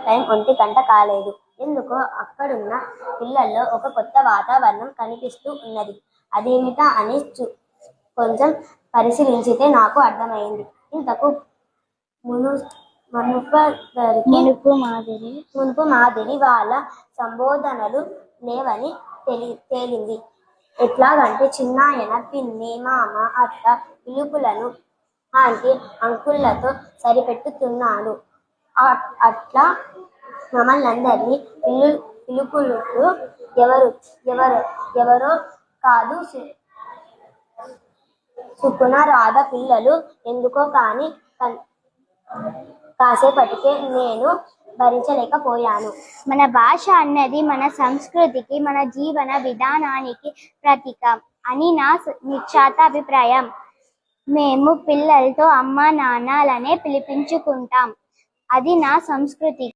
Time 1 గంట కాలేదు. ఎందుకో అక్కడున్న పిల్లల్లో ఒక కొత్త వాతావరణం కనిపిస్తూ ఉన్నది. అదేమిటా అని కొంచెం పరిశీలించితే నాకు అర్థమైంది. ఇంతకు మునుపు మాదిరి వాళ్ళ సంబోధనలు లేవని తేలింది. ఎట్లాగంటే చిన్నాయన, పిన్ని, మామ, అత్త పిలుపులను ఆంటీ, అంకుళ్లతో సరిపెట్టుతున్నాడు. అట్లా మమ్మల్నందరినీ పిలుపులుతూ ఎవరో కాదు సుకున, రాధ పిల్లలు. ఎందుకో కాని కాసేపటికే నేను భరించలేకపోయాను. మన భాష అన్నది మన సంస్కృతికి, మన జీవన విధానానికి ప్రతీక అని నా నిశ్చిత అభిప్రాయం. మేము పిల్లలతో అమ్మా నాన్నలనే పిలిపించుకుంటాం. అది నా సంస్కృతి.